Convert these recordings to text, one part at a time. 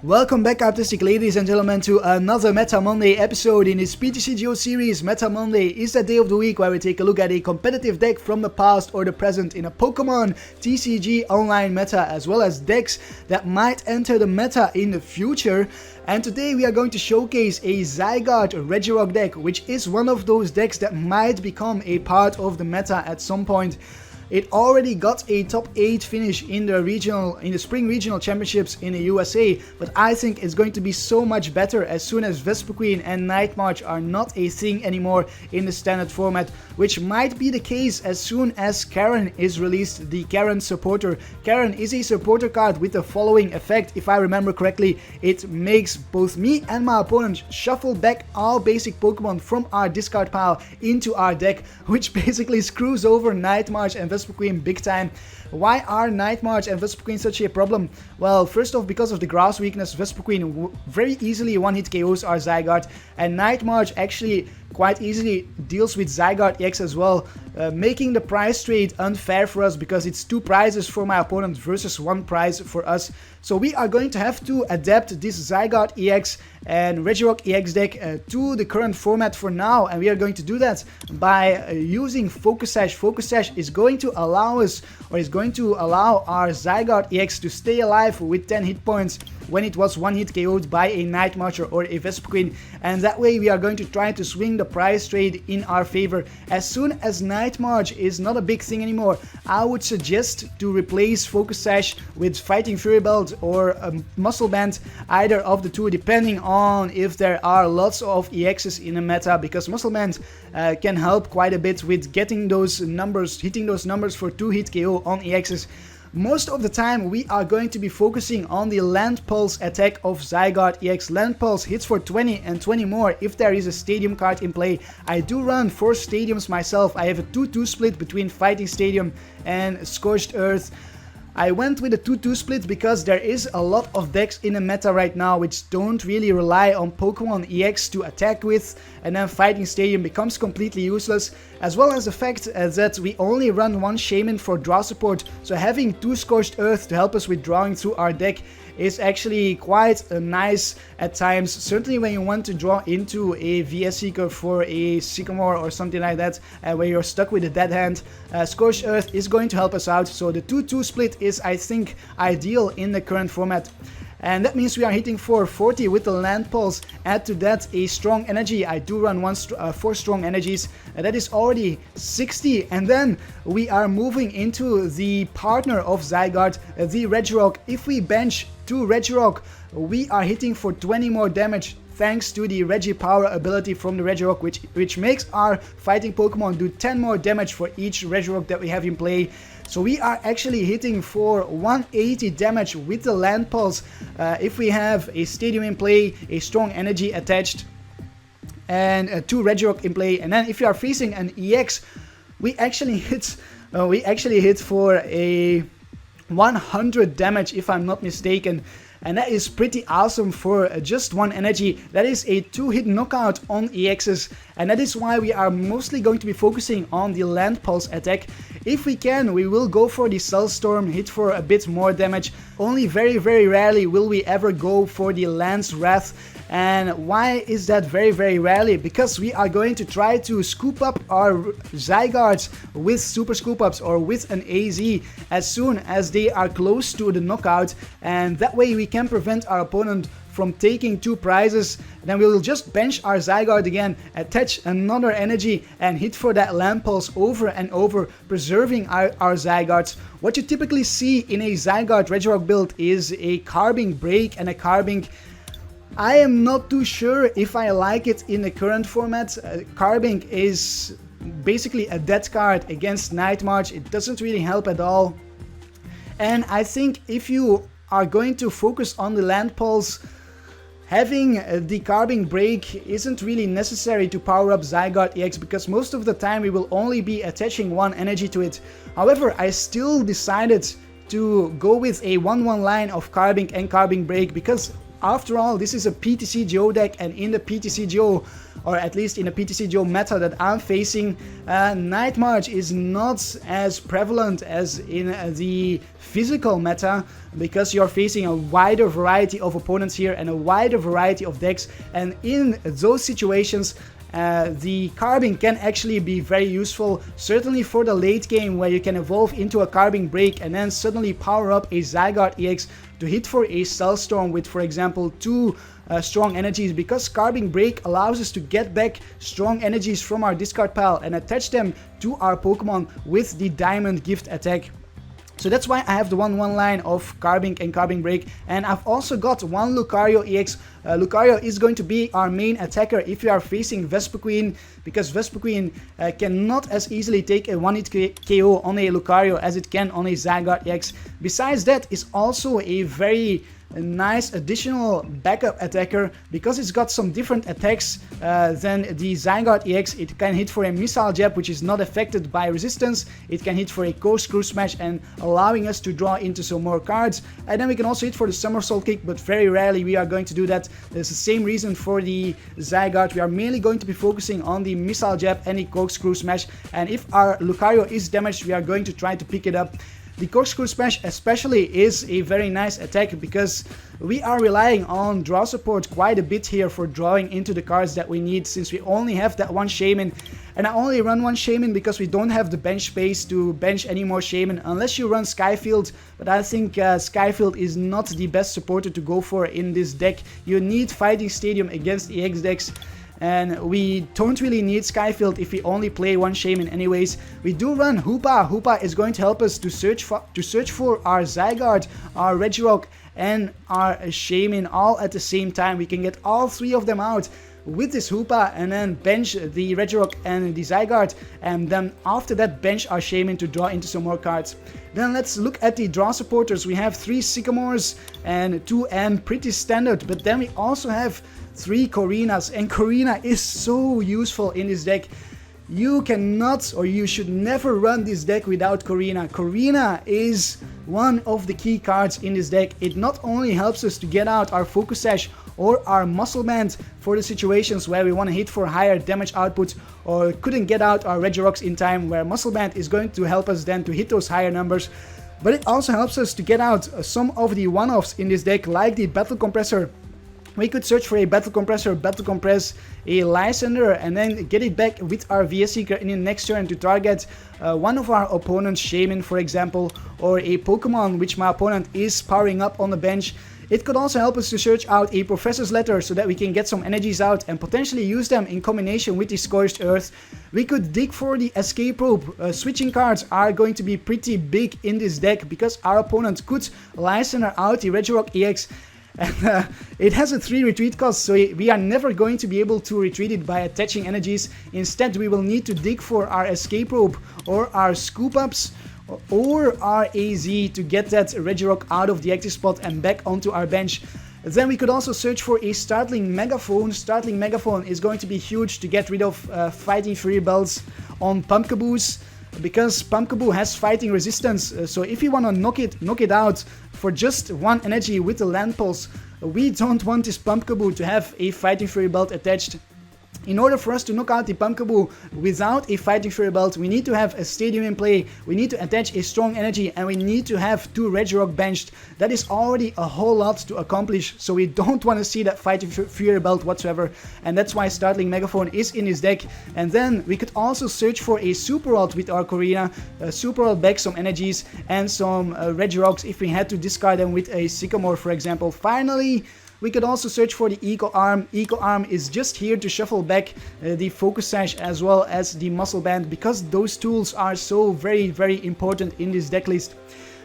Welcome back, artistic ladies and gentlemen, to another Meta Monday episode in this PTCGO series. Meta Monday is the day of the week where we take a look at a competitive deck from the past or the present in a Pokémon TCG Online meta, as well as decks that might enter the meta in the future. And today we are going to showcase a Zygarde Regirock deck, which is one of those decks that might become a part of the meta at some point. It already got a top 8 finish in the spring regional championships in the USA, but I think it's going to be so much better as soon as Vespiquen and Night March are not a thing anymore in the standard format, which might be the case as soon as Karen is released, the Karen supporter. Karen is a supporter card with the following effect, if I remember correctly. It makes both me and my opponent shuffle back all basic Pokemon from our discard pile into our deck, which basically screws over Night March and Vespiquen big time. Why are Night March and Vespiquen such a problem? Well, first off, because of the grass weakness, Vespiquen very easily one-hit KOs our Zygarde, and Night March actually quite easily deals with Zygarde-EX as well, making the prize trade unfair for us because it's 2 prizes for my opponent versus 1 prize for us. So we are going to have to adapt this Zygarde-EX and Regirock-EX deck to the current format for now, and we are going to do that by using Focus Sash. Focus Sash is going to allow us, or is going to allow our Zygarde-EX to stay alive with 10 hit points when it was one-hit KO'd by a Night Marcher or a Vespiquen, and that way we are going to try to swing the prize trade in our favor. As soon as Night March is not a big thing anymore, I would suggest to replace Focus Sash with Fighting Fury Belt or Muscle Band, either of the two, depending on if there are lots of EXs in a meta, because Muscle Band can help quite a bit with getting those numbers, hitting those numbers for 2-hit KO on EXs. Most of the time we are going to be focusing on the Land Pulse attack of Zygarde-EX. Land Pulse hits for 20 and 20 more if there is a Stadium card in play. I do run 4 Stadiums myself. I have a 2-2 split between Fighting Stadium and Scorched Earth. I went with a 2-2 split because there is a lot of decks in the meta right now which don't really rely on Pokemon EX to attack with, and then Fighting Stadium becomes completely useless, as well as the fact that we only run 1 Shaymin for draw support, so having 2 Scorched Earth to help us with drawing through our deck is actually quite nice at times, certainly when you want to draw into a VS Seeker for a Sycamore or something like that, where you're stuck with a dead hand. Scorched Earth is going to help us out, so the 2-2 split is, I think, ideal in the current format. And that means we are hitting for 40 with the Land Pulse. Add to that a Strong Energy. I do run 4 Strong Energies. That is already 60. And then we are moving into the partner of Zygarde, the Regirock. If we bench 2 Regirock, we are hitting for 20 more damage, thanks to the Regi Power ability from the Regirock, which makes our fighting Pokemon do 10 more damage for each Regirock that we have in play. So we are actually hitting for 180 damage with the Land Pulse if we have a Stadium in play, a Strong Energy attached, and 2 Regirock in play. And then if you are facing an EX, we actually hit for a 100 damage if I'm not mistaken. And that is pretty awesome for just 1 energy. That is a 2-hit knockout on EXs, and that is why we are mostly going to be focusing on the Land Pulse attack. If we can, we will go for the Cell Storm, hit for a bit more damage. Only very rarely will we ever go for the Lance Wrath. And why is that very rarely? Because we are going to try to scoop up our Zygardes with Super Scoop Ups or with an AZ as soon as they are close to the knockout, and that way we can prevent our opponent from taking 2 prizes. Then we will just bench our Zygarde again, attach another energy and hit for that Land Pulse over and over, preserving our Zygardes. What you typically see in a Zygarde Regirock build is a Carbink Break and a Carbink. I am not too sure if I like it in the current format. Carbink is basically a dead card against Night March. It doesn't really help at all. And I think if you are going to focus on the Land Pulse, having the Carbink Break isn't really necessary to power up Zygarde-EX, because most of the time we will only be attaching 1 energy to it. However, I still decided to go with a 1-1 line of Carbink and Carbink Break because after all, this is a PTCGO deck, and in the PTCGO, or at least in the PTCGO meta that I'm facing, Night March is not as prevalent as in the physical meta, because you're facing a wider variety of opponents here and a wider variety of decks, and in those situations the Carbink can actually be very useful, certainly for the late game, where you can evolve into a Carbink Break and then suddenly power up a Zygarde-EX to hit for a Cell Storm with, for example, 2 strong energies, because Carbink Break allows us to get back strong energies from our discard pile and attach them to our Pokemon with the Diamond Gift attack. So that's why I have the 1-1 line of Carbink and Carbink Break, and I've also got one Lucario-EX. Lucario is going to be our main attacker if you are facing Vespiquen, because Vespiquen cannot as easily take a 1-hit KO on a Lucario as it can on a Zygarde-EX. Besides that, is also a very nice additional backup attacker, because it's got some different attacks than the Zygarde-EX. It can hit for a Missile Jab, which is not affected by resistance. It can hit for a Corkscrew Smash and allowing us to draw into some more cards. And then we can also hit for the Somersault Kick, but very rarely we are going to do that. There's the same reason for the Zygarde. We are mainly going to be focusing on the Missile Jab and the Corkscrew Smash, and if our Lucario is damaged, we are going to try to pick it up. The Corkscrew Smash especially is a very nice attack, because we are relying on draw support quite a bit here for drawing into the cards that we need, since we only have that one Shaymin. And I only run one Shaymin because we don't have the bench space to bench any more Shaymin, unless you run Skyfield. But I think Skyfield is not the best supporter to go for in this deck. You need Fighting Stadium against EX decks, and we don't really need Skyfield if we only play one Shaymin anyways. We do run Hoopa. Hoopa is going to help us to search for our Zygarde, our Regirock, and our Shaymin all at the same time. We can get all 3 of them out with this Hoopa and then bench the Regirock and the Zygarde, and then after that bench our Shaymin to draw into some more cards. Then let's look at the draw supporters. We have 3 Sycamores and 2 M, pretty standard, but then we also have 3 Korrinas, and Korrina is so useful in this deck. You cannot, or you should never run this deck without Korrina. Korrina is one of the key cards in this deck. It not only helps us to get out our Focus Sash or our Muscle Band for the situations where we want to hit for higher damage output, or couldn't get out our Regirocks in time, where Muscle Band is going to help us then to hit those higher numbers, but it also helps us to get out some of the one-offs in this deck, like the Battle Compressor. We could search for a Battle Compressor, Battle Compress a Lysandre, and then get it back with our VS Seeker in the next turn to target one of our opponent's Shaymin, for example, or a Pokemon which my opponent is powering up on the bench. It could also help us to search out a Professor's Letter so that we can get some energies out and potentially use them in combination with the Scorched Earth. We could dig for the Escape Rope. Switching cards are going to be pretty big in this deck, because our opponent could Lysandre out the Regirock-EX, and it has a 3 retreat cost, so we are never going to be able to retreat it by attaching energies. Instead, we will need to dig for our Escape Rope or our Scoop Ups or our AZ to get that Regirock out of the active spot and back onto our bench. Then we could also search for a Startling Megaphone. Startling Megaphone is going to be huge to get rid of Fighting Fury Belts on Pumpkaboos, because Pumpkaboo has fighting resistance. So if you want to knock it out for just 1 energy with the Land Pulse, we don't want this Pumpkaboo to have a Fighting Fury Belt attached. In order for us to knock out the Pumpkaboo without a Fighting Fury Belt, we need to have a Stadium in play, we need to attach a strong energy, and we need to have 2 Regirock benched. That is already a whole lot to accomplish, so we don't want to see that Fighting Fury Belt whatsoever, and that's why Startling Megaphone is in his deck. And then we could also search for a Super Rod with our Korrina, Super Rod back some energies and some Regirocks if we had to discard them with a Sycamore, for example. Finally, we could also search for the Eco Arm. Eco Arm is just here to shuffle back the Focus Sash as well as the Muscle Band, because those tools are so very, very important in this deck list.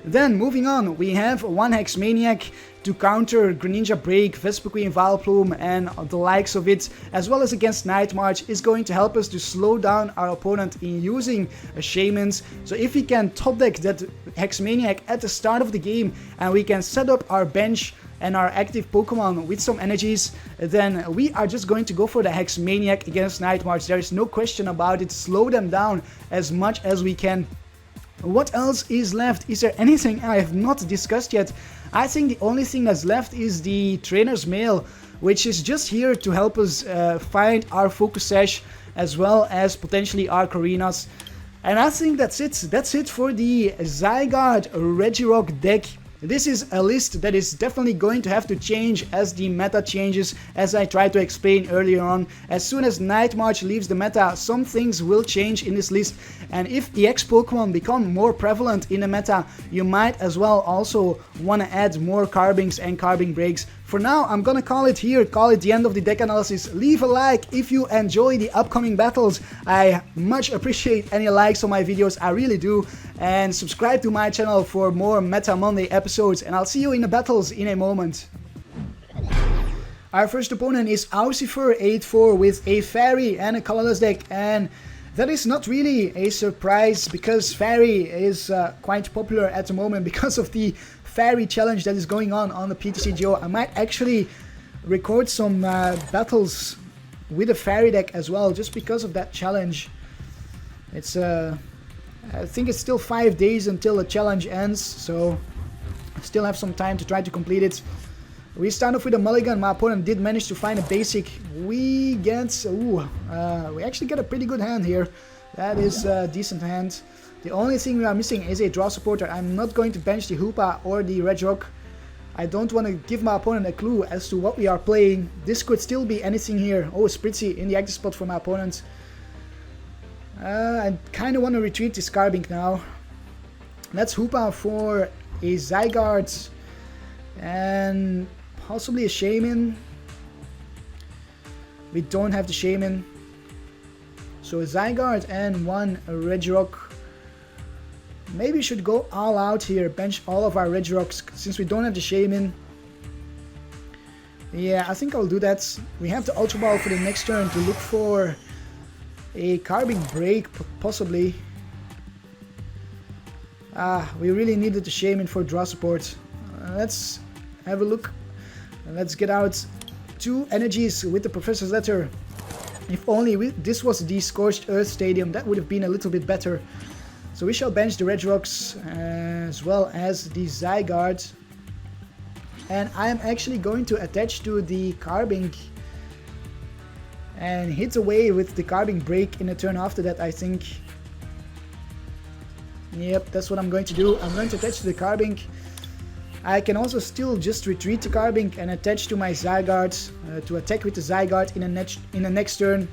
Then moving on, we have one Hex Maniac to counter Greninja Break, Vespiquen Vileplume and the likes of it, as well as against Night March, is going to help us to slow down our opponent in using Shaymins. So if we can top deck that Hex Maniac at the start of the game and we can set up our bench and our active Pokemon with some energies, then we are just going to go for the Hex Maniac against Night March. There is no question about it. Slow them down as much as we can. What else is left? Is there anything I have not discussed yet? I think the only thing that's left is the Trainer's Mail, which is just here to help us find our Focus Sash as well as potentially our Korrinas. And I think that's it. That's it for the Zygarde Regirock deck. This is a list that is definitely going to have to change as the meta changes, as I tried to explain earlier on. As soon as Night March leaves the meta, some things will change in this list. And if EX Pokemon become more prevalent in the meta, you might as well also want to add more Carbinks and Carbink breaks. For now, I'm gonna call it here, call it the end of the deck analysis. Leave a like if you enjoy the upcoming battles. I much appreciate any likes on my videos, I really do. And subscribe to my channel for more Meta Monday episodes, and I'll see you in the battles in a moment. Our first opponent is Ausifer84 with a Fairy and a colorless deck, and that is not really a surprise because Fairy is quite popular at the moment because of the Fairy challenge that is going on the PTCGO. I might actually record some battles with a Fairy deck as well, just because of that challenge. It's I think it's still 5 days until the challenge ends, so I still have some time to try to complete it. We start off with a mulligan. My opponent did manage to find a basic. We get we actually get a pretty good hand here. That is a decent hand. The only thing we are missing is a draw supporter. I'm not going to bench the Hoopa or the Regirock. I don't want to give my opponent a clue as to what we are playing. This could still be anything here. Oh, Spritzy in the active spot for my opponent. I kind of want to retreat this Carbink now. Let's Hoopa for a Zygarde and possibly a Shaymin. We don't have the Shaymin. So a Zygarde and one Regirock. Maybe we should go all out here, bench all of our Regirocks since we don't have the Shaymin. Yeah, I think I'll do that. We have the Ultra Ball for the next turn to look for a Carbink break, possibly. We really needed the Shaymin for draw support. Let's have a look. Let's get out 2 energies with the Professor's Letter. If only this was the Scorched Earth Stadium, that would have been a little bit better. So we shall bench the Regirocks as well as the Zygarde. And I am actually going to attach to the Carbink and hit away with the Carbink break in a turn after that, I think. Yep, that's what I'm going to do. I'm going to attach to the Carbink. I can also still just retreat the Carbink and attach to my Zygarde to attack with the Zygarde in the next turn.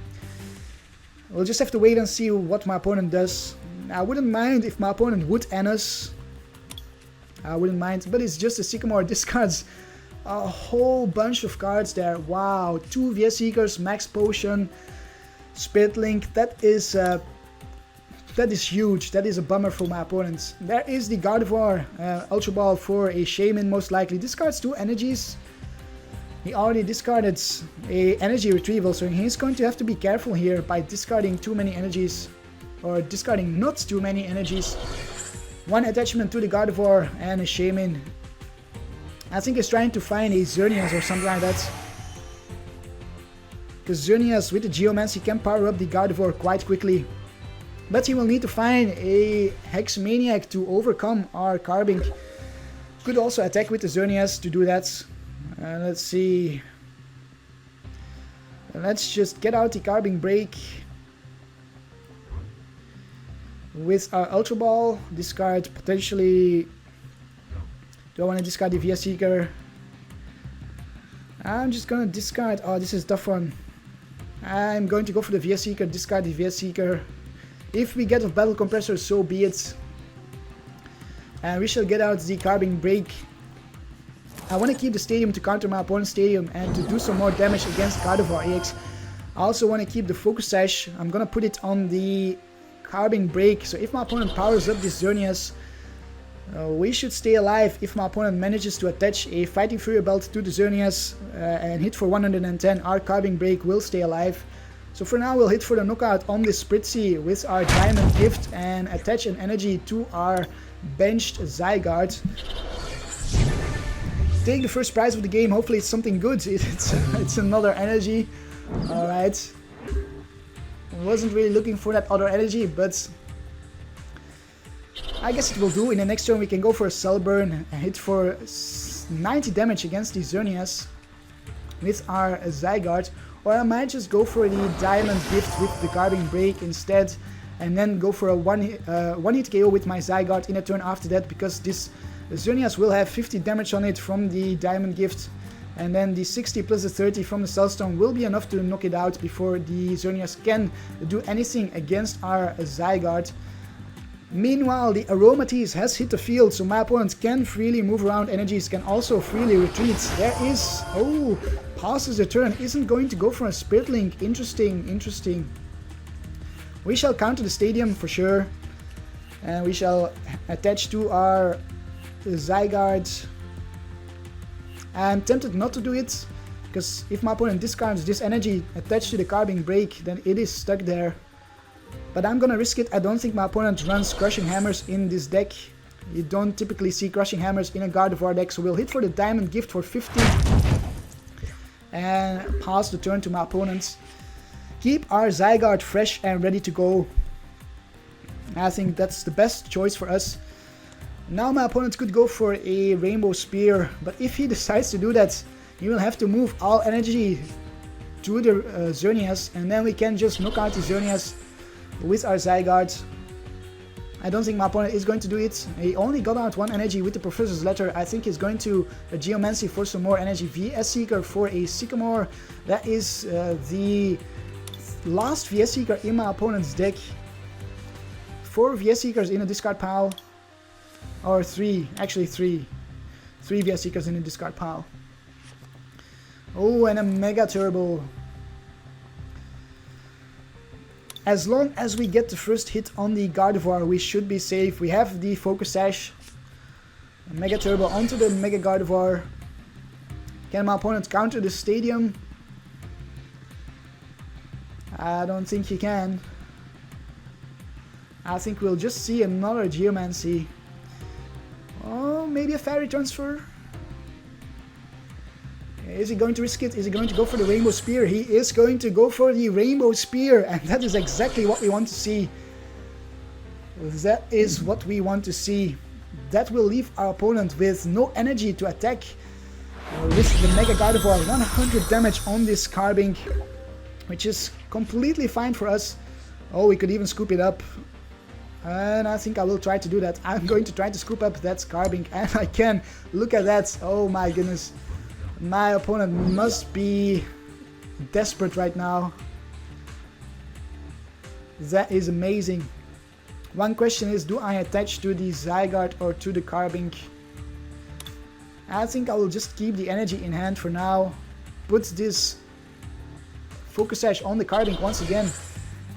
We'll just have to wait and see what my opponent does. I wouldn't mind if my opponent would Anus. I wouldn't mind, but it's just a Sycamore. Discards a whole bunch of cards there. Wow, 2 VS Seekers, Max Potion, Spirit Link. That is huge. That is a bummer for my opponents. There is the Gardevoir Ultra Ball for a Shaymin, most likely. Discards 2 energies. He already discarded a energy retrieval, so he's going to have to be careful here by discarding too many energies. Or discarding not too many energies. 1 attachment to the Gardevoir and a Shaymin. I think he's trying to find a Xerneas or something like that. Because Xerneas with the Geomancy can power up the Gardevoir quite quickly. But he will need to find a Hex Maniac to overcome our Carbink. Could also attack with the Xerneas to do that. Let's see. Let's just get out the Carbink break. With our Ultra Ball, discard potentially. Do I want to discard the VS Seeker? I'm just gonna discard. Oh, this is a tough one. I'm going to go for the VS Seeker, discard the VS Seeker. If we get a Battle Compressor, so be it. And we shall get out the Carbink break. I want to keep the Stadium to counter my opponent's Stadium and to do some more damage against Gardevoir-EX. I also want to keep the Focus Sash. I'm gonna put it on the Carbink break, so if my opponent powers up this Xerneas, we should stay alive. If my opponent manages to attach a Fighting Fury Belt to the Xerneas and hit for 110, our Carbink break will stay alive. So for now we'll hit for the knockout on this Spritzy with our Diamond Gift and attach an energy to our benched Zygarde. Take the first prize of the game, hopefully it's something good. It's another energy. Alright. Wasn't really looking for that other energy, but I guess it will do. In the next turn we can go for a Cell Burn and hit for 90 damage against the Xerneas with our Zygarde, or I might just go for the Diamond Gift with the Carbink Break instead, and then go for a one-hit KO with my Zygarde in a turn after that, because this Xerneas will have 50 damage on it from the Diamond Gift, and then the 60 plus the 30 from the Cellstone will be enough to knock it out before the Xerneas can do anything against our Zygarde. Meanwhile, the Aromatisse has hit the field, so my opponent can freely move around energies, can also freely retreat. There is... oh, passes the turn, isn't going to go for a Spirit Link. Interesting, interesting. We shall counter the stadium for sure, and we shall attach to our Zygarde. I'm tempted not to do it, because if my opponent discards this energy attached to the Carbink Break, then it is stuck there. But I'm gonna risk it. I don't think my opponent runs Crushing Hammers in this deck. You don't typically see Crushing Hammers in a Gardevoir deck, so we'll hit for the Diamond Gift for 50 and pass the turn to my opponents. Keep our Zygarde fresh and ready to go. I think that's the best choice for us. Now my opponent could go for a Rainbow Spear, but if he decides to do that, he will have to move all energy to the Xerneas, and then we can just knock out the Xerneas with our Zygarde. I don't think my opponent is going to do it. He only got out one energy with the Professor's Letter. I think he's going to Geomancy for some more energy. VS Seeker for a Sycamore. That is the last VS Seeker in my opponent's deck. 4 VS Seekers in a discard pile. Or 3, actually 3. 3 VS Seekers in a discard pile. Oh, and a Mega Turbo. As long as we get the first hit on the Gardevoir, we should be safe. We have the Focus Sash. Mega Turbo onto the Mega Gardevoir. Can my opponent counter the stadium? I don't think he can. I think we'll just see another Geomancy. Oh, maybe a Fairy Transfer? Is he going to risk it? Is he going to go for the Rainbow Spear? He is going to go for the Rainbow Spear, and that is exactly what we want to see. That is what we want to see. That will leave our opponent with no energy to attack with the Mega Gardevoir. 100 damage on this Carbink, which is completely fine for us. Oh, we could even scoop it up. And I think I will try to do that. I'm going to try to scoop up that Carbink, and I can. Look at that. Oh my goodness. My opponent must be desperate right now. That is amazing. One question is, do I attach to the Zygarde or to the Carbink? I think I will just keep the energy in hand for now. Put this Focus Sash on the Carbink once again.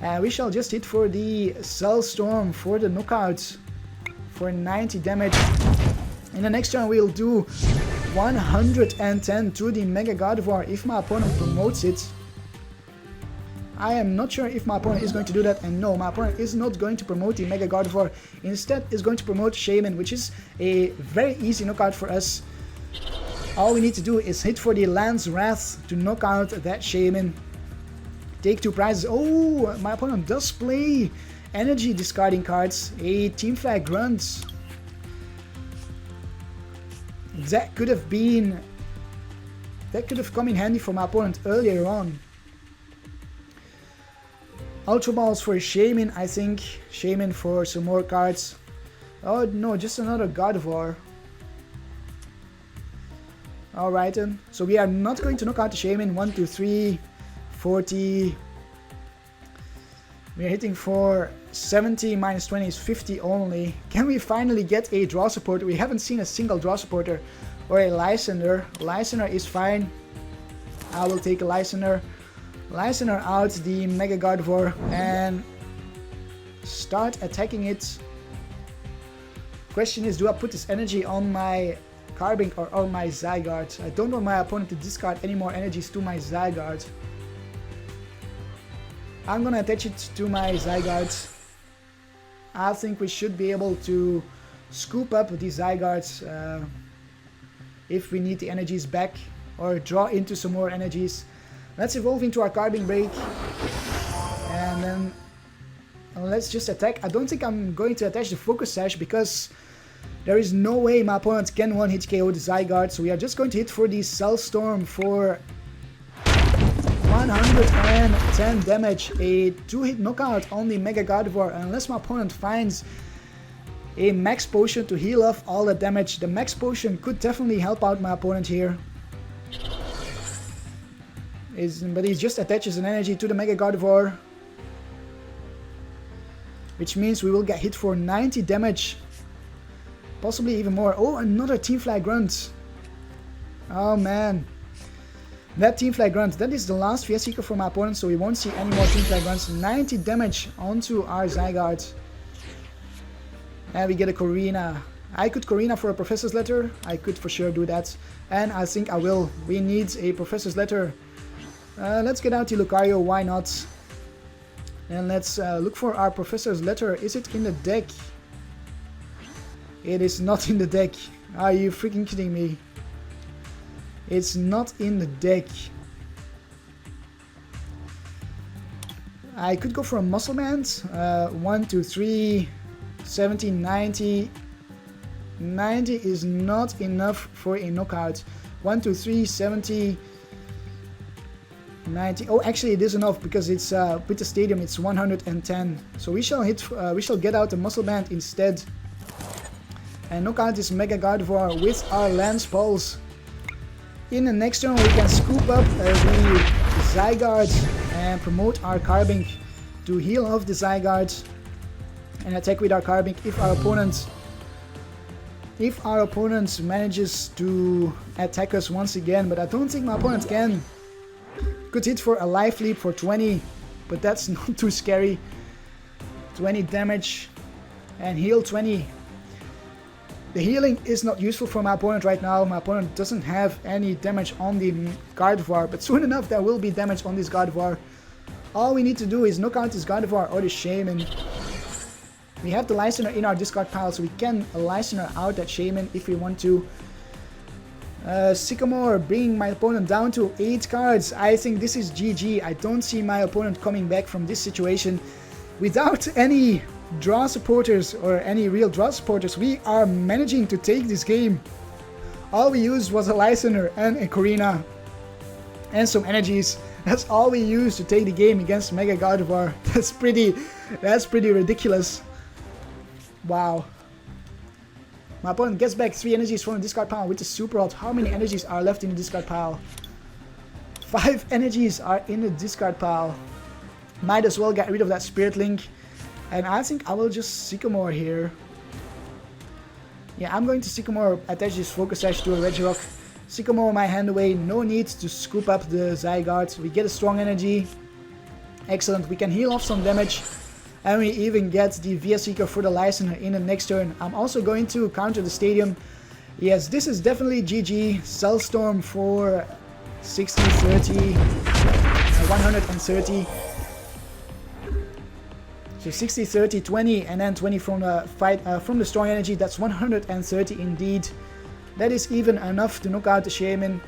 And we shall just hit for the Cell Storm for the knockout for 90 damage. In the next turn we'll do 110 to the Mega Gardevoir if my opponent promotes it. I am not sure if my opponent is going to do that, and no, my opponent is not going to promote the Mega Gardevoir. Instead is going to promote Shaymin, which is a very easy knockout for us. All we need to do is hit for the Lance Wrath to knock out that Shaymin. Take 2 prizes. Oh, my opponent does play energy discarding cards. A Team Flag Grunt. That could have come in handy for my opponent earlier on. Ultra Balls for Shaymin, I think. Shaymin for some more cards. Oh no, just another Gardevoir. Alright then. So we are not going to knock out the Shaymin. 1, 2, 3, 40. We are hitting for 70, minus 20 is 50 only. Can we finally get a draw supporter? We haven't seen a single draw supporter. Or a Lysandre. Lysandre is fine. I will take a Lysandre. Lysandre out the Mega Gardevoir and start attacking it. Question is, do I put this energy on my Carbink or on my Zygarde? I don't want my opponent to discard any more energies to my Zygarde. I'm gonna attach it to my Zygarde. I think we should be able to scoop up the Zygarde if we need the energies back, or draw into some more energies. Let's evolve into our Carbink Break, and then let's just attack. I don't think I'm going to attach the Focus Sash because There is no way my opponent can one-hit KO the Zygarde, so we are just going to hit for the Cell Storm for 110 damage, a 2-hit knockout on the Mega Gardevoir, unless my opponent finds a Max Potion to heal off all the damage. The Max Potion could definitely help out my opponent here. But he just attaches an energy to the Mega Gardevoir, which means we will get hit for 90 damage, possibly even more. Oh, another Team Fly Grunt. Oh man. That Team Fly Grunt, that is the last VS Seeker for my opponent, so we won't see any more Team Fly Grunts. 90 damage onto our Zygarde. And we get a Korrina. I could Korrina for a Professor's Letter. I could for sure do that. And I think I will. We need a Professor's Letter. Let's get out the Lucario, why not? And let's look for our Professor's Letter. Is it in the deck? It is not in the deck. Are you freaking kidding me? It's not in the deck. I could go for a Muscle Band. 1, 2, 3, 70, 90. 90 is not enough for a knockout. 1, 2, 3, 70, 90. Oh, actually it is enough because it's with the stadium it's 110. So we shall hit. We shall get out the Muscle Band instead and knock out this Mega Gardevoir with our Lance Pulse. In the next turn we can scoop up the Zygarde and promote our Carbink to heal off the Zygarde and attack with our Carbink if our opponent manages to attack us once again, but I don't think my opponent can. Could hit for a Life Leap for 20, but that's not too scary. 20 damage and heal 20. The healing is not useful for my opponent right now. My opponent doesn't have any damage on the Gardevoir, but soon enough there will be damage on this Gardevoir. All we need to do is knock out this Gardevoir or the Shaymin. We have the Lysandre in our discard pile, so we can Lysandre out that Shaymin if we want to. Sycamore bringing my opponent down to 8 cards. I think this is GG. I don't see my opponent coming back from this situation. Without any draw supporters or any real draw supporters, we are managing to take this game. All we used was a Lysandre and a Korrina and some energies. That's all we used to take the game against Mega Gardevoir. That's pretty ridiculous. Wow. My opponent gets back 3 energies from the discard pile with the Super Rod. How many energies are left in the discard pile? 5 energies are in the discard pile. Might as well get rid of that Spirit Link. And I think I will just Sycamore here. Yeah, I'm going to Sycamore, attach this Focus Sash to a Regirock. Sycamore my hand away, no need to scoop up the Zygarde. We get a strong energy. Excellent, we can heal off some damage. And we even get the VS Seeker for the Lysandre in the next turn. I'm also going to counter the stadium. Yes, this is definitely GG. Cell Storm for 60, 30, 130. So 60, 30, 20, and then 20 from the from the strong energy. That's 130 indeed. That is even enough to knock out the Shaymin.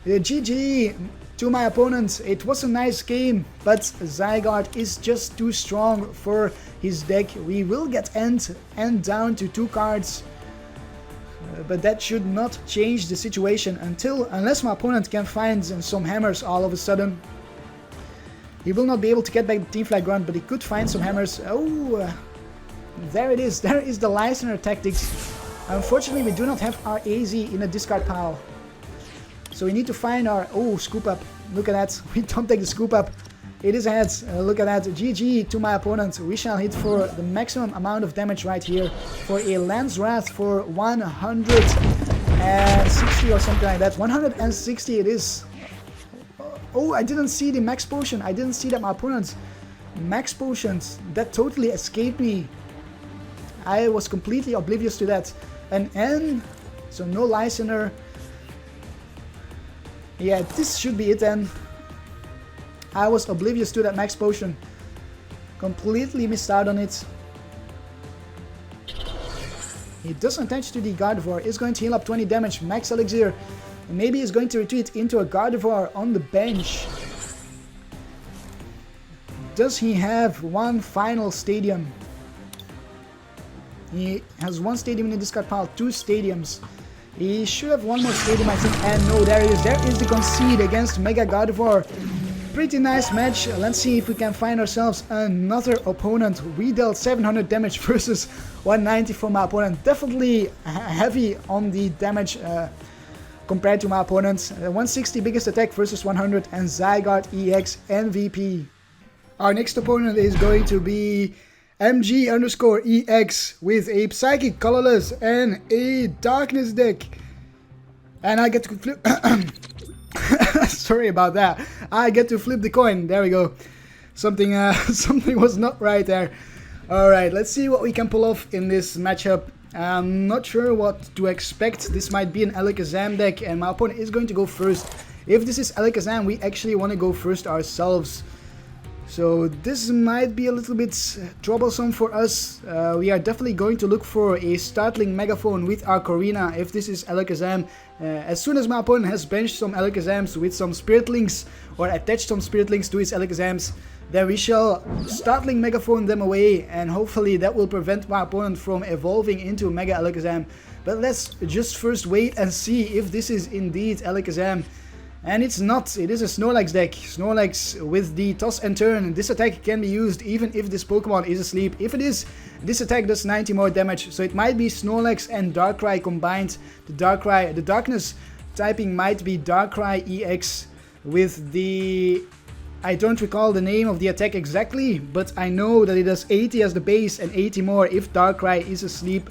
GG to my opponent. It was a nice game, but Zygarde is just too strong for his deck. We will get end down to 2 cards. But that should not change the situation unless my opponent can find some hammers all of a sudden. He will not be able to get back the Team Fly Grunt, but he could find some hammers. Oh, there it is. There is the Lysandre tactics. Unfortunately, we do not have our AZ in the discard pile. So we need to find our... Oh, Scoop Up. Look at that. We don't take the Scoop Up. It is ahead. Look at that. GG to my opponent. We shall hit for the maximum amount of damage right here. For a Lance Wrath for 160 or something like that. 160 it is. Oh, I didn't see the Max Potion. I didn't see that my opponent's Max Potions. That totally escaped me. I was completely oblivious to that. An N. So no Lysandre. Yeah, this should be it then. I was oblivious to that Max Potion. Completely missed out on it. He doesn't attach to the Gardevoir. Is going to heal up 20 damage. Max Elixir. And maybe he's going to retreat into a Gardevoir on the bench. Does he have one final stadium? He has 1 stadium in the discard pile, 2 stadiums. He should have 1 more stadium, I think, and no, there he is. There is the concede against Mega Gardevoir. Pretty nice match. Let's see if we can find ourselves another opponent. We dealt 700 damage versus 190 for my opponent. Definitely heavy on the damage compared to my opponent. 160 biggest attack versus 100 and Zygarde-EX MVP. Our next opponent is going to be MG_EX with a Psychic Colorless and a Darkness deck. And I get to flip... Sorry about that. I get to flip the coin. There we go. Something was not right there. Alright, let's see what we can pull off in this matchup. I'm not sure what to expect. This might be an Alakazam deck and my opponent is going to go first. If this is Alakazam, we actually want to go first ourselves. So this might be a little bit troublesome for us. We are definitely going to look for a Startling Megaphone with our Korrina if this is Alakazam. As soon as my opponent has benched some Alakazams with some Spiritlings or attached some Spiritlings to his Alakazams, then we shall Startling Megaphone them away and hopefully that will prevent my opponent from evolving into Mega Alakazam. But let's just first wait and see if this is indeed Alakazam. And it's not, it is a Snorlax deck. Snorlax with the toss and turn. This attack can be used even if this Pokemon is asleep. If it is, this attack does 90 more damage. So it might be Snorlax and Darkrai combined. The darkness typing might be Darkrai-EX with the... I don't recall the name of the attack exactly, but I know that it does 80 as the base and 80 more if Darkrai is asleep.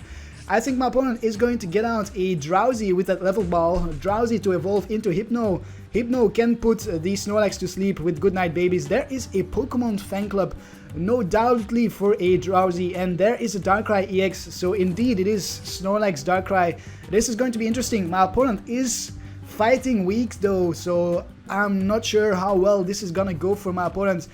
I think my opponent is going to get out a Drowsy with that level ball. Drowsy to evolve into Hypno. Hypno can put the Snorlax to sleep with Goodnight Babies. There is a Pokemon fan club, no doubtly for a Drowsy. And there is a Darkrai-EX. So indeed it is Snorlax Darkrai. This is going to be interesting. My opponent is fighting weak though. So I'm not sure how well this is gonna go for my opponent.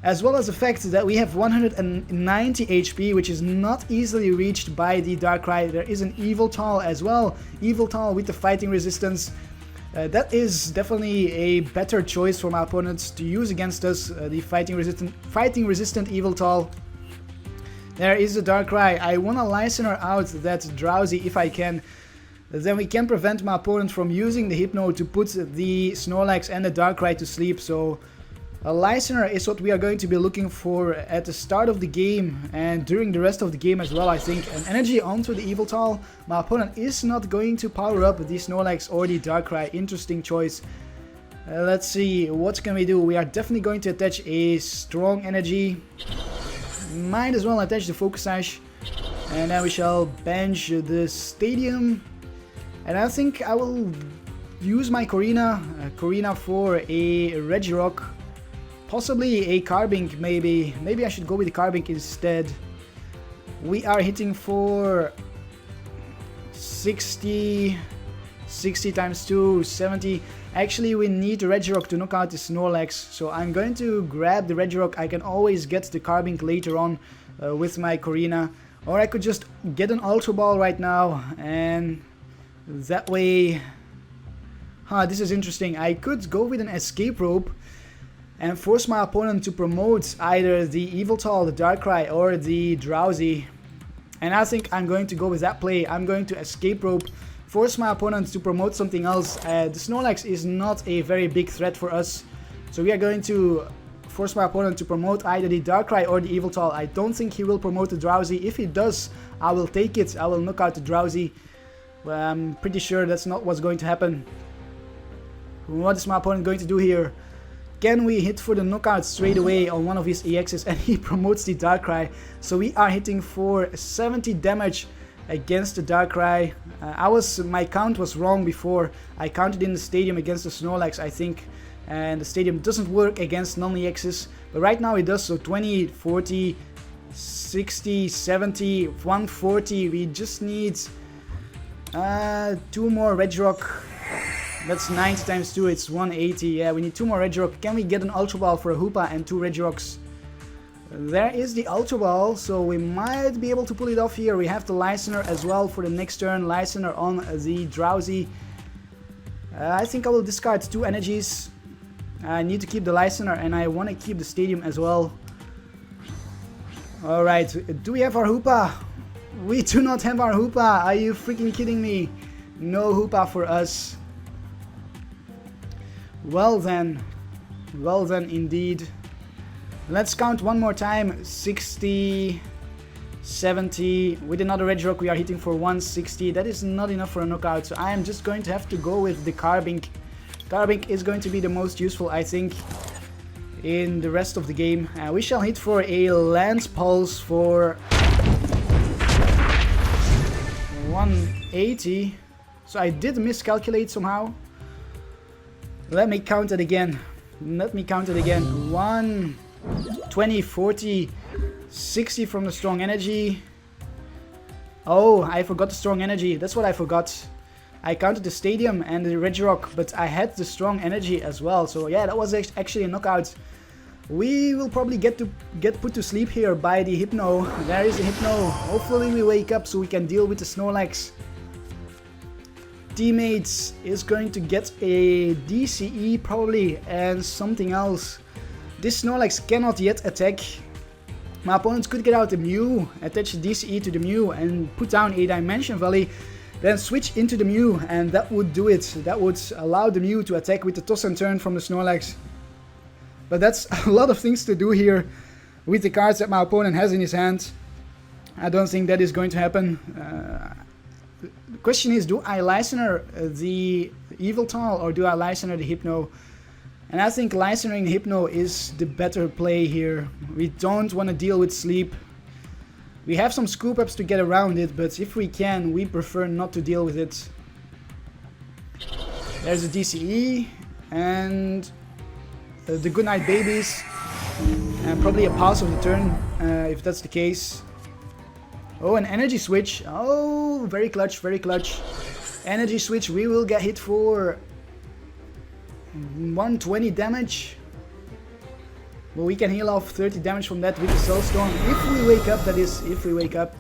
As well as the fact that we have 190 HP, which is not easily reached by the Darkrai. There is an Yveltal as well. Yveltal with the fighting resistance. That is definitely a better choice for my opponents to use against us. The fighting resistant Yveltal. There is the Darkrai. I want to Lysander out that Drowsy if I can. Then we can prevent my opponent from using the Hypno to put the Snorlax and the Darkrai to sleep. So a Lysander is what we are going to be looking for at the start of the game and during the rest of the game as well, I think. An energy onto the Yveltal. My opponent is not going to power up the Snorlax or the Darkrai. Interesting choice. Let's see, what can we do? We are definitely going to attach a strong energy. Might as well attach the Focus Sash. And then we shall bench the Stadium. And I think I will use my Korrina for a Regirock. Possibly a Carbink, maybe. Maybe I should go with the Carbink instead. We are hitting for 60 times 2, 70. Actually, we need the Regirock to knock out the Snorlax. So I'm going to grab the Regirock. I can always get the Carbink later on with my Korrina. Or I could just get an Ultra Ball right now. And that way... this is interesting. I could go with an Escape Rope and force my opponent to promote either the Yveltal, the Darkrai, or the Drowsy. And I think I'm going to go with that play. I'm going to Escape Rope, force my opponent to promote something else. The Snorlax is not a very big threat for us. So we are going to force my opponent to promote either the Darkrai or the Yveltal. I don't think he will promote the Drowsy. If he does, I will take it. I will knock out the Drowsy. But I'm pretty sure that's not what's going to happen. What is my opponent going to do here? Can we hit for the knockout straight away on one of his EXs and he promotes the Darkrai? So we are hitting for 70 damage against the Darkrai. My count was wrong before. I counted in the Stadium against the Snorlax, I think. And the Stadium doesn't work against non-EXs. But right now it does, so 20, 40, 60, 70, 140. We just need 2 more Regirock. That's 90 times 2, it's 180. Yeah, we need 2 more Regirock. Can we get an Ultra Ball for a Hoopa and 2 Regirocks? There is the Ultra Ball, so we might be able to pull it off here. We have the Lysander as well for the next turn. Lysander on the Drowsy. I think I will discard 2 energies. I need to keep the Lysander and I want to keep the Stadium as well. Alright, do we have our Hoopa? We do not have our Hoopa. Are you freaking kidding me? No Hoopa for us. Well then indeed. Let's count one more time. 60, 70. With another Regirock we are hitting for 160. That is not enough for a knockout, so I am just going to have to go with the Carbink. Carbink is going to be the most useful, I think, in the rest of the game. We shall hit for a Lance Pulse for 180. So I did miscalculate somehow. Let me count it again. 1, 20, 40, 60 from the strong energy. Oh, I forgot the strong energy. That's what I forgot. I counted the stadium and the Regirock, but I had the strong energy as well. So yeah, that was actually a knockout. We will probably get put to sleep here by the Hypno. There is a Hypno. Hopefully we wake up so we can deal with the Snorlax. Teammates is going to get a DCE probably and something else. This Snorlax cannot yet attack. My opponents could get out the Mew, attach the DCE to the Mew and put down a Dimension Valley, then switch into the Mew, and that would do it. That would allow the Mew to attack with the toss and turn from the Snorlax. But that's a lot of things to do here with the cards that my opponent has in his hand. I don't think that is going to happen. The question is, do I Lysandre the Yveltal or do I Lysandre the Hypno? And I think Lysandring the Hypno is the better play here. We don't want to deal with sleep. We have some scoop ups to get around it, but if we can, we prefer not to deal with it. There's a DCE and the Goodnight Babies. And probably a pass of the turn, if that's the case. Oh, an energy switch. Oh, very clutch, very clutch. Energy switch, we will get hit for 120 damage. Well, we can heal off 30 damage from that with the Soul Storm. If we wake up, that is, if we wake up.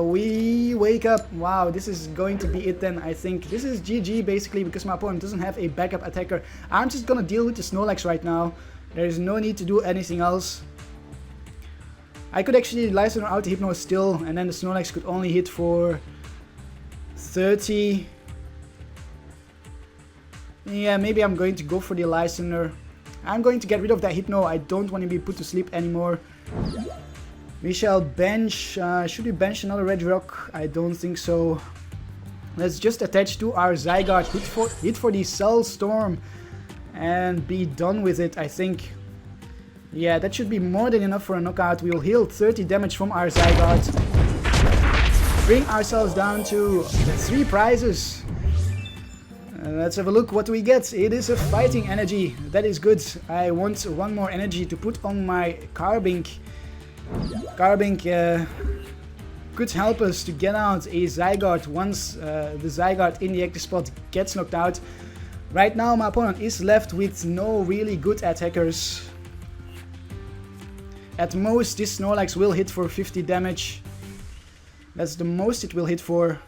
We wake up. Wow, this is going to be it then, I think. This is GG basically because my opponent doesn't have a backup attacker. I'm just gonna deal with the Snorlax right now. There is no need to do anything else. I could actually Lysandre out the Hypno still, and then the Snorlax could only hit for 30. Yeah, maybe I'm going to go for the Lysandre. I'm going to get rid of that Hypno. I don't want to be put to sleep anymore. We shall bench. Should we bench another Regirock? I don't think so. Let's just attach to our Zygarde, hit for the Cell Storm, and be done with it, I think. Yeah, that should be more than enough for a knockout. We will heal 30 damage from our Zygarde. Bring ourselves down to the 3 prizes. Let's have a look what we get. It is a fighting energy. That is good. I want one more energy to put on my Carbink. Carbink could help us to get out a Zygarde once the Zygarde in the active spot gets knocked out. Right now my opponent is left with no really good attackers. At most this Snorlax will hit for 50 damage. That's the most it will hit for.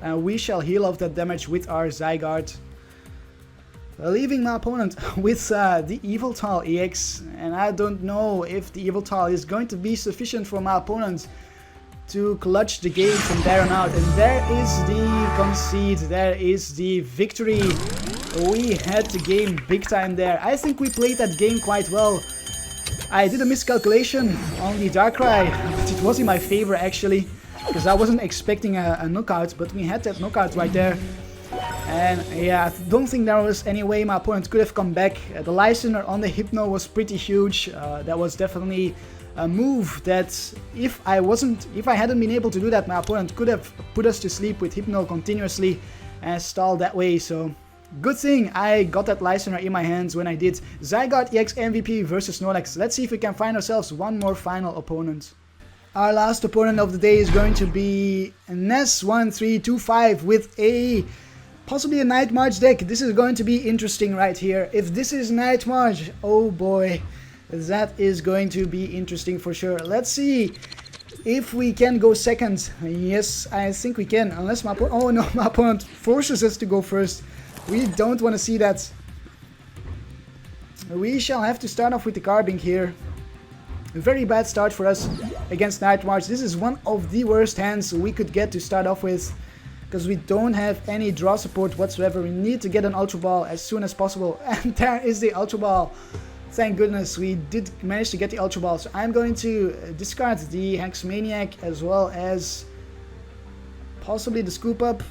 And we shall heal off that damage with our Zygarde. Leaving my opponent with the Yveltal EX. And I don't know if the Yveltal is going to be sufficient for my opponent to clutch the game from there on out. And there is the concede, there is the victory. We had the game big time there. I think we played that game quite well. I did a miscalculation on the Darkrai, but it was in my favor actually, because I wasn't expecting a knockout, but we had that knockout right there. And yeah, I don't think there was any way my opponent could have come back. The Lysandre on the Hypno was pretty huge. That was definitely a move that if I hadn't been able to do that, my opponent could have put us to sleep with Hypno continuously and stalled that way. So good thing I got that Lysandre in my hands when I did. Zygarde-EX MVP versus Snorlax. Let's see if we can find ourselves one more final opponent. Our last opponent of the day is going to be Ness1325 with a possibly a Night March deck. This is going to be interesting right here. If this is Night March, oh boy, that is going to be interesting for sure. Let's see if we can go second. Yes, I think we can, unless my opponent, oh no, my opponent forces us to go first. We don't want to see that. We shall have to start off with the Carbink here. A very bad start for us against Nightmarch. This is one of the worst hands we could get to start off with, because we don't have any draw support whatsoever. We need to get an Ultra Ball as soon as possible. And there is the Ultra Ball. Thank goodness we did manage to get the Ultra Ball. So I'm going to discard the Hex Maniac as well as possibly the Scoop Up.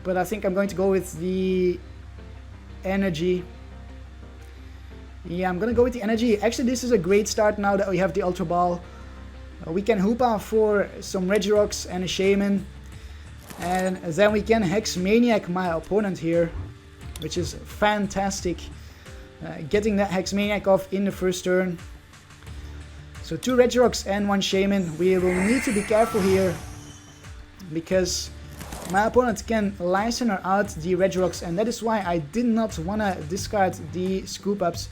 But I think I'm going to go with the Energy. Yeah, I'm gonna go with the Energy. Actually, this is a great start now that we have the Ultra Ball. We can Hoopa for some Regirocks and a Shaymin. And then we can Hex Maniac my opponent here, which is fantastic. Getting that Hex Maniac off in the first turn. So 2 Regirocks and 1 Shaymin. We will need to be careful here, because my opponent can Lysandre out the Regirocks, and that is why I did not want to discard the Scoop Ups.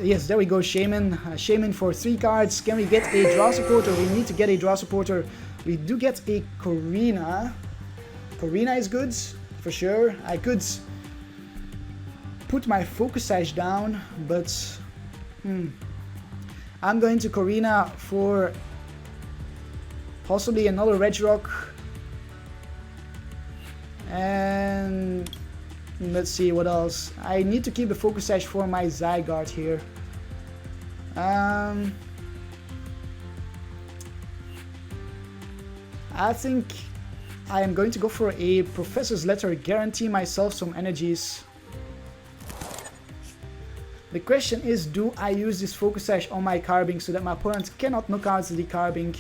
Yes, there we go, Shaymin. Shaymin for 3 cards. Can we get a draw supporter? We need to get a draw supporter. We do get a Korrina. Korrina is good, for sure. I could put my Focus Sash down, but I'm going to Korrina for possibly another Regirock. And let's see what else. I need to keep the Focus Sash for my Zygarde here. I think I am going to go for a Professor's Letter, guarantee myself some energies. The question is, do I use this Focus Sash on my Carbink so that my opponent cannot knock out the Carbink?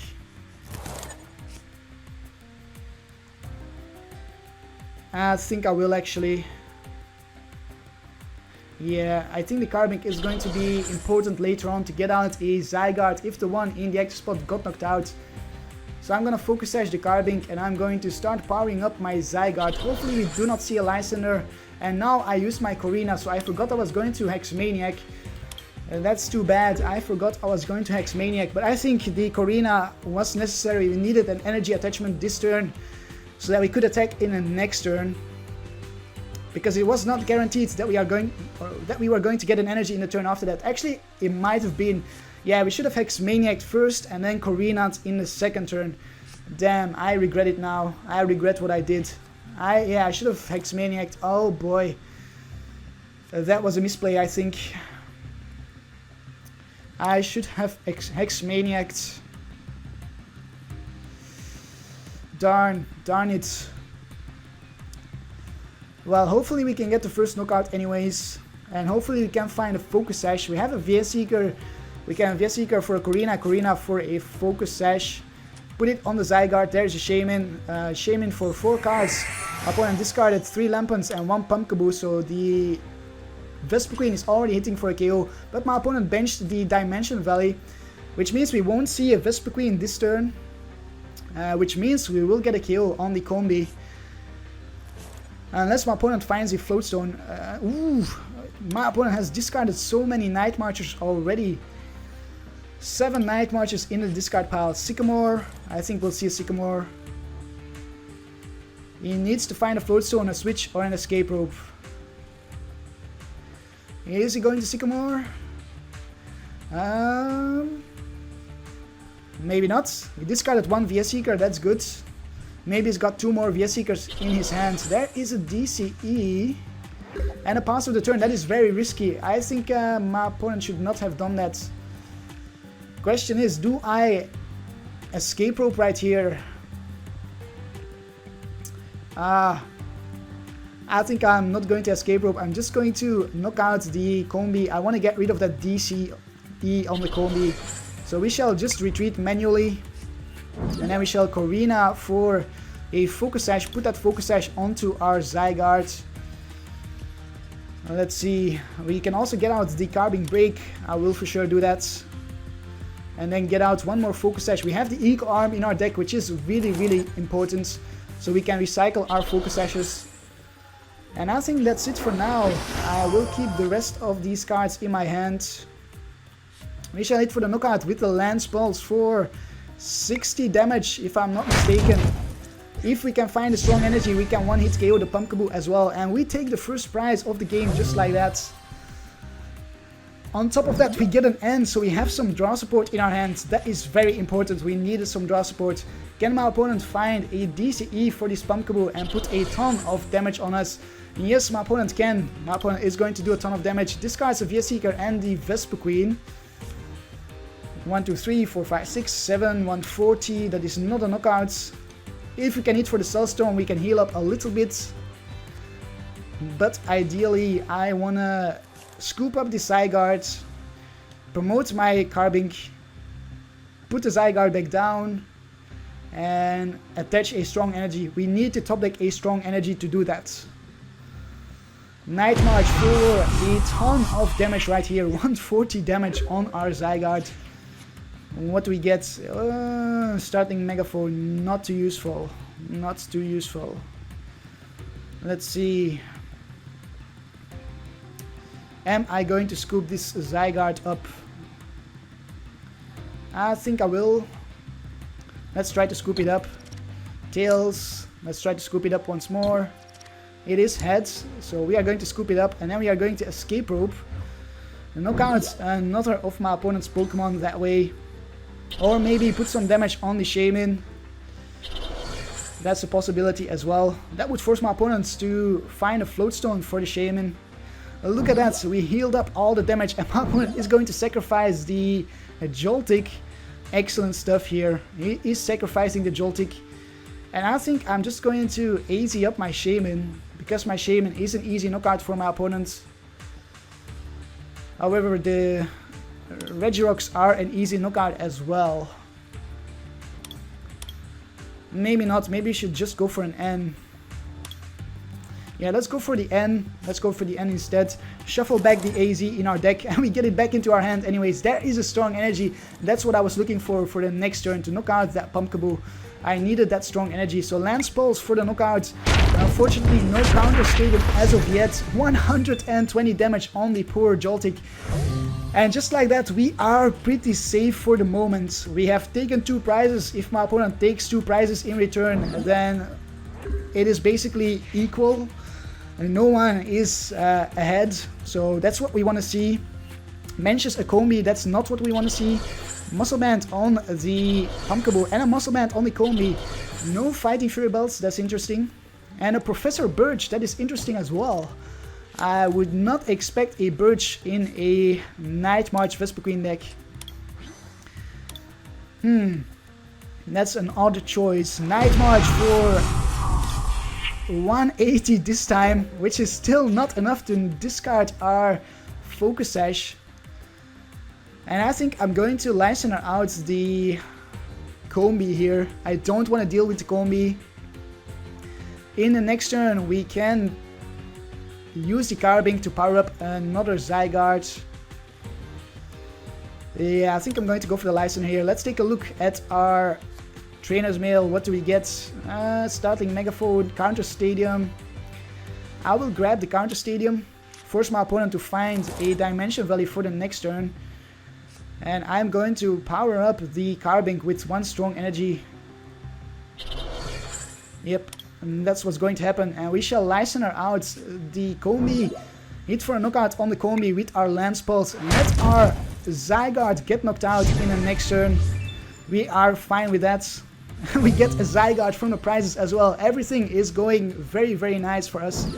I think I will actually. Yeah, I think the Carbink is going to be important later on to get out a Zygarde if the one in the active spot got knocked out. So I'm gonna Focus Sash the Carbink and I'm going to start powering up my Zygarde. Hopefully we do not see a Lysandre. And now I use my Korrina, so I forgot I was going to Hex Maniac. That's too bad, I forgot I was going to Hex Maniac. But I think the Korrina was necessary. We needed an energy attachment this turn, so that we could attack in the next turn. Because it was not guaranteed that we were going to get an energy in the turn after that. Actually, it might have been. Yeah, we should have Hex Maniac'd first and then Korrina'd in the second turn. Damn, I regret it now. I regret what I did. I should have Hex Maniac'd. Oh boy. That was a misplay, I think. I should have Hex Maniac'd. Darn it. Well, hopefully we can get the first knockout anyways. And hopefully we can find a Focus Sash. We have a VS Seeker. We can VS Seeker for a Korrina for a Focus Sash. Put it on the Zygarde. There's a Shaymin. Shaymin for 4 cards. Opponent discarded 3 Lampons and 1 Pumpkaboo, so the Vespiquen is already hitting for a KO. But my opponent benched the Dimension Valley, which means we won't see a Vespiquen this turn. Which means we will get a KO on the Combi. Unless my opponent finds a Floatstone. My opponent has discarded so many Night Marchers already. 7 Night Marchers in the discard pile. Sycamore. I think we'll see a Sycamore. He needs to find a Floatstone, a Switch, or an Escape Rope. Is he going to Sycamore? Maybe not. He discarded 1 VS Seeker, that's good. Maybe he's got 2 more VS Seekers in his hand. There is a DCE. And a pass of the turn, that is very risky. I think my opponent should not have done that. Question is, do I Escape Rope right here? I think I'm not going to Escape Rope. I'm just going to knock out the Combi. I want to get rid of that DCE on the Combi. So we shall just retreat manually. And then we shall Korrina for a Focus Sash. Put that Focus Sash onto our Zygarde. Let's see. We can also get out the Carbink Break. I will for sure do that. And then get out 1 more Focus Sash. We have the Eco Arm in our deck, which is really, really important. So we can recycle our Focus Sashes. And I think that's it for now. I will keep the rest of these cards in my hand. We shall hit for the knockout with the Lance Pulse for 60 damage, if I'm not mistaken. If we can find a strong energy, we can one-hit KO the Pumpkaboo as well. And we take the first prize of the game just like that. On top of that, we get an end, so we have some draw support in our hands. That is very important. We needed some draw support. Can my opponent find a DCE for this Pumpkaboo and put a ton of damage on us? Yes, my opponent can. My opponent is going to do a ton of damage. Discards a VS-Seeker and the Vespiquen. 1, 2, 3, 4, 5, 6, 7, 140. That is not a knockout. If we can hit for the Cellstone, we can heal up a little bit. But ideally, I wanna scoop up the Zygarde, promote my Carbink, put the Zygarde back down, and attach a strong energy. We need to top deck a strong energy to do that. Night March for a ton of damage right here, 140 damage on our Zygarde. What do we get? Startling Megaphone, not too useful, not too useful. Let's see. Am I going to scoop this Zygarde up? I think I will. Let's try to scoop it up. Tails, let's try to scoop it up once more. It is heads, so we are going to scoop it up, and then we are going to Escape Rope. Knock out another of my opponent's Pokemon that way. Or maybe put some damage on the Shaymin. That's a possibility as well. That would force my opponents to find a Floatstone for the Shaymin. Look at that, we healed up all the damage, and my opponent is going to sacrifice the Joltik. Excellent stuff here. He is sacrificing the Joltik. And I think I'm just going to AZ up my Shaymin, because my Shaymin is an easy knockout for my opponents. However, the Regirocks are an easy knockout as well. Maybe not, maybe you should just go for an N. Yeah, let's go for the N. Let's go for the N instead. Shuffle back the AZ in our deck and we get it back into our hand anyways. There is a strong energy. That's what I was looking for the next turn, to knock out that Pumpkaboo. I needed that strong energy. So Lance Pulse for the knockout. Unfortunately, no counter stated as of yet. 120 damage on the poor Joltik. And just like that, we are pretty safe for the moment. We have taken 2 prizes. If my opponent takes 2 prizes in return, then it is basically equal. No one is ahead, so that's what we want to see. Mentions a Combi, that's not what we want to see. Muscle Band on the Pumpkaboo and a Muscle Band on the Combi. No Fighting Fury Belts, that's interesting. And a Professor Birch, that is interesting as well. I would not expect a Birch in a Night March Vespiquen deck. That's an odd choice. Night March for 180 this time, which is still not enough to discard our Focus Sash. And I think I'm going to Lysandre out the Combi here. I don't want to deal with the Combi. In the next turn we can use the Carbink to power up another Zygarde. Yeah, I think I'm going to go for the Lysandre here. Let's take a look at our Trainer's Mail. What do we get? Startling Megaphone, Counter Stadium. I will grab the Counter Stadium, force my opponent to find a Dimension Valley for the next turn. And I'm going to power up the Carbink with 1 strong energy. Yep, and that's what's going to happen. And we shall Lysandre out the Combi. Hit for a knockout on the Combi with our Lance Pulse. Let our Zygarde get knocked out in the next turn. We are fine with that. We get a Zygarde from the prizes as well. Everything is going very, very nice for us.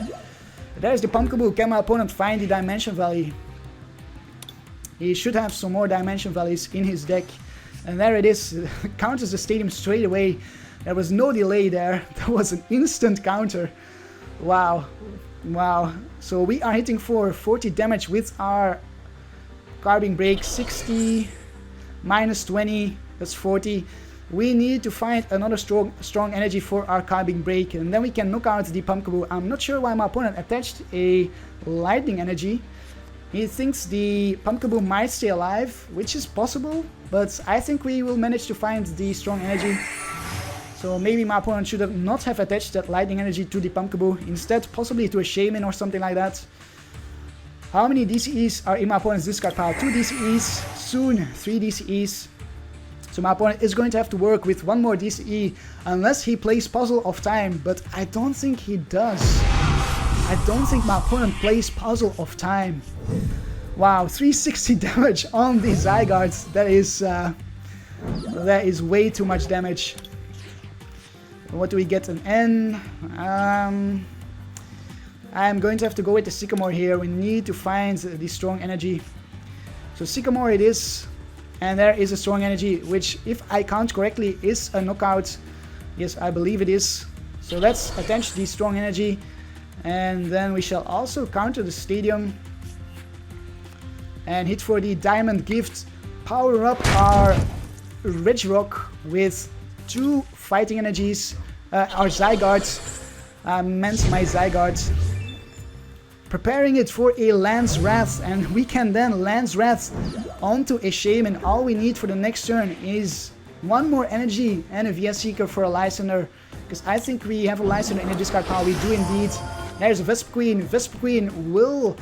There's the Pumpkaboo. Can my opponent find the Dimension Valley? He should have some more Dimension Valleys in his deck. And there it is. Counters the stadium straight away. There was no delay there. That was an instant counter. Wow. Wow. So we are hitting for 40 damage with our Carbink Break. 60 minus 20. That's 40. We need to find another strong energy for our Carbink Break, and then we can knock out the Pumpkaboo. I'm not sure why my opponent attached a Lightning Energy. He thinks the Pumpkaboo might stay alive, which is possible, but I think we will manage to find the strong energy. So maybe my opponent should have not have attached that Lightning Energy to the Pumpkaboo, instead possibly to a Shaymin or something like that. How many DCEs are in my opponent's discard pile? 2 DCEs, soon 3 DCEs. So my opponent is going to have to work with 1 more DCE unless he plays Puzzle of Time, but I don't think he does. I don't think my opponent plays Puzzle of Time. Wow, 360 damage on the Zygardes. That is way too much damage. What do we get? An N. I'm going to have to go with the Sycamore here. We need to find the strong energy. So Sycamore it is. And there is a strong energy, which, if I count correctly, is a knockout. Yes, I believe it is. So let's attach the strong energy. And then we shall also counter the stadium. And hit for the diamond gift. Power up our Regirock with 2 fighting energies. Our Zygardes. Meant my Zygardes. Preparing it for a Lance Wrath, and we can then Lance Wrath onto a Shaymin. All we need for the next turn is 1 more energy and a VS Seeker for a Lysandre, because I think we have a Lysandre in the discard pile. We do indeed. There's a Vespiquen. Vespiquen will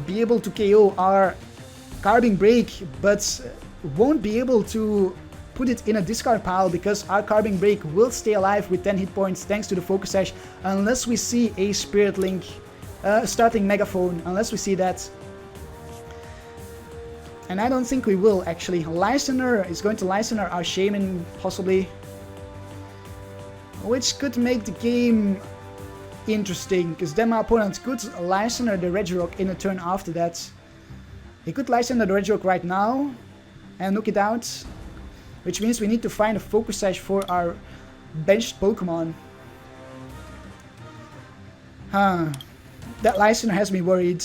be able to KO our Carbink Break, but won't be able to put it in a discard pile because our Carbink Break will stay alive with 10 hit points thanks to the Focus Sash, unless we see a Spirit Link. Startling Megaphone, unless we see that. And I don't think we will, actually. Lysandre is going to Lysandre our Shaymin, possibly. Which could make the game interesting, because then my opponent could Lysandre the Regirock in a turn after that. He could Lysandre the Regirock right now and knock it out. Which means we need to find a Focus Sash for our benched Pokemon. That Lysandre has me worried.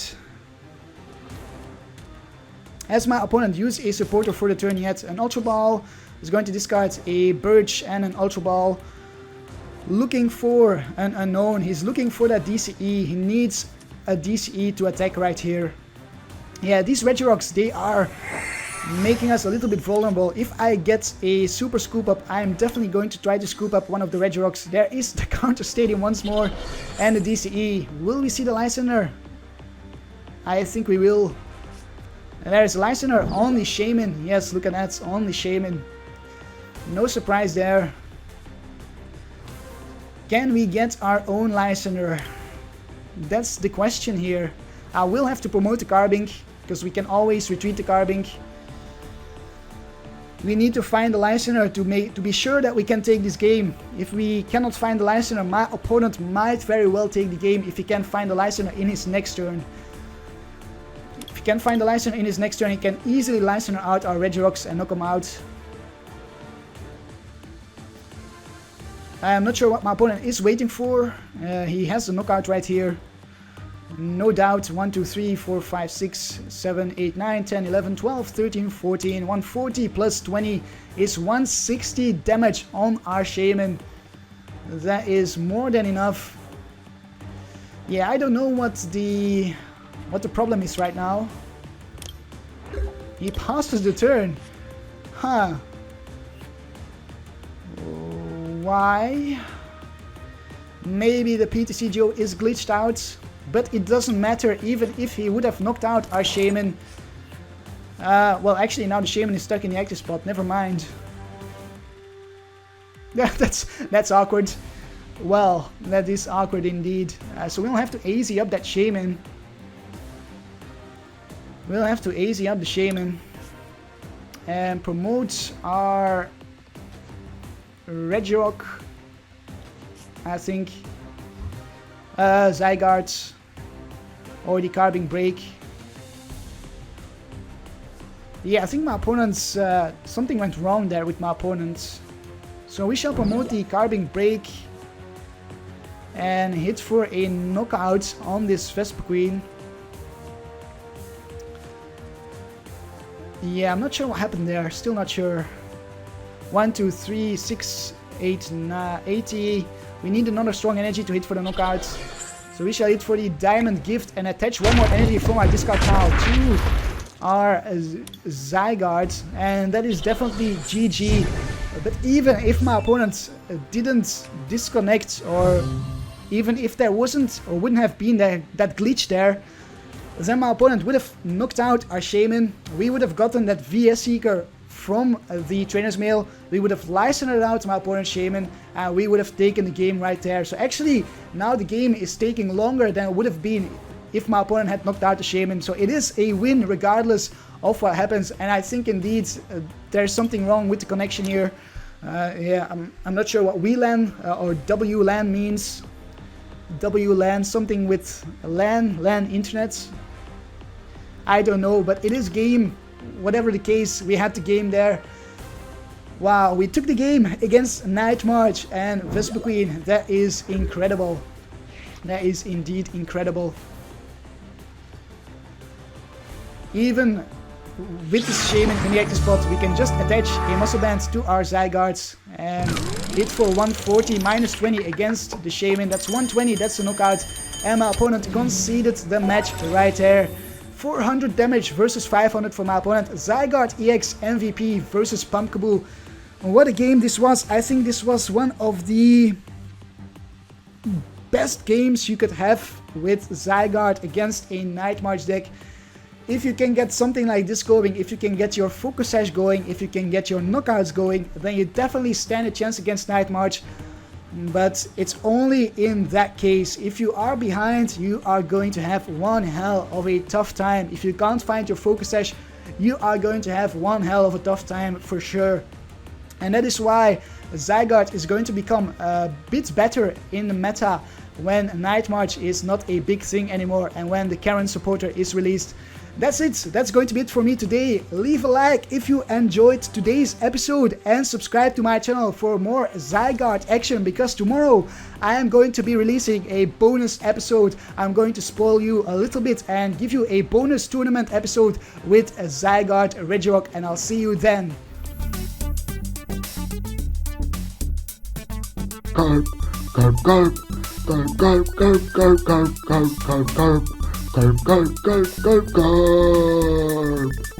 Has my opponent used a supporter for the turn yet? An Ultra Ball is going to discard a Birch and an Ultra Ball. Looking for an unknown. He's looking for that DCE. He needs a DCE to attack right here. Yeah, these Regirocks, they are making us a little bit vulnerable. If I get a Super Scoop Up, I'm definitely going to try to scoop up one of the Regirocks. There is the counter stadium once more and the DCE. Will we see the Lysandre? I think we will. And there is Lysandre on the Shaymin. Yes, look at that, on the Shaymin. No surprise there. Can we get our own Lysandre? That's the question here. I will have to promote the Carbink, because we can always retreat the Carbink. We need to find the Lysandre to be sure that we can take this game. If we cannot find the Lysandre, my opponent might very well take the game if he can find the Lysandre in his next turn. If he can find the Lysandre in his next turn, he can easily Lysandre out our Regirocks and knock them out. I'm not sure what my opponent is waiting for. He has the knockout right here. No doubt. 1, 2, 3, 4, 5, 6, 7, 8, 9, 10, 11, 12, 13, 14. 140 plus 20 is 160 damage on our Shaymin. That is more than enough. Yeah, I don't know what the problem is right now. He passes the turn. Huh. Why? Maybe the PTCGO is glitched out. But it doesn't matter, even if he would have knocked out our Shaymin. Well, actually now the Shaymin is stuck in the active spot, never mind. That's awkward. Well, that is awkward indeed. So we'll have to AZ up that Shaymin. We'll have to AZ up the Shaymin. And promote our Regirock, I think. Zygarde. Or the Carbink Break. Yeah, I think my opponent's... something went wrong there with my opponent. So we shall promote the Carbink Break. And hit for a knockout on this Vespiquen. Yeah, I'm not sure what happened there. Still not sure. 1, 2, 3, 6, 8, 9, 80. We need another strong energy to hit for the knockout. So we shall hit for the diamond gift and attach 1 more energy from our discard pile to our Zygarde. And that is definitely GG. But even if my opponent didn't disconnect, or even if there wasn't or wouldn't have been that glitch there, then my opponent would have knocked out our Shaymin. We would have gotten that VS Seeker from the Trainer's Mail. We would have Lysandred out my opponent's Shaymin, and we would have taken the game right there. So actually, now the game is taking longer than it would have been if my opponent had knocked out the Shaymin. So it is a win regardless of what happens, and I think indeed there's something wrong with the connection here. Yeah, I'm not sure what WLAN or WLAN means. WLAN, something with LAN internet. I don't know, but it is game. Whatever the case, we had the game there. Wow, we took the game against Night March and Vespiquen. That is incredible. That is indeed incredible. Even with the Shaymin in the active spot, we can just attach a muscle band to our Zygardes and hit for 140, minus 20 against the Shaymin. That's 120, that's a knockout. And my opponent conceded the match right there. 400 damage versus 500 for my opponent. Zygarde-EX MVP versus Pumpkaboo. What a game this was. I think this was one of the best games you could have with Zygarde against a Night March deck. If you can get something like this going, if you can get your Focus Sash going, if you can get your knockouts going, then you definitely stand a chance against Night March. But it's only in that case. If you are behind, you are going to have one hell of a tough time. If you can't find your Focus Sash, you are going to have one hell of a tough time for sure. And that is why Zygarde is going to become a bit better in the meta when Night March is not a big thing anymore and when the Karen supporter is released. That's it. That's going to be it for me today. Leave a like if you enjoyed today's episode and subscribe to my channel for more Zygarde action, because tomorrow I am going to be releasing a bonus episode. I'm going to spoil you a little bit and give you a bonus tournament episode with Zygarde Regirock, and I'll see you then. Karp, Karp, Karp, Karp, Karp, Karp, Karp, Karp, Karp, Karp, Karp, Karp, Karp, Karp, Karp, Karp.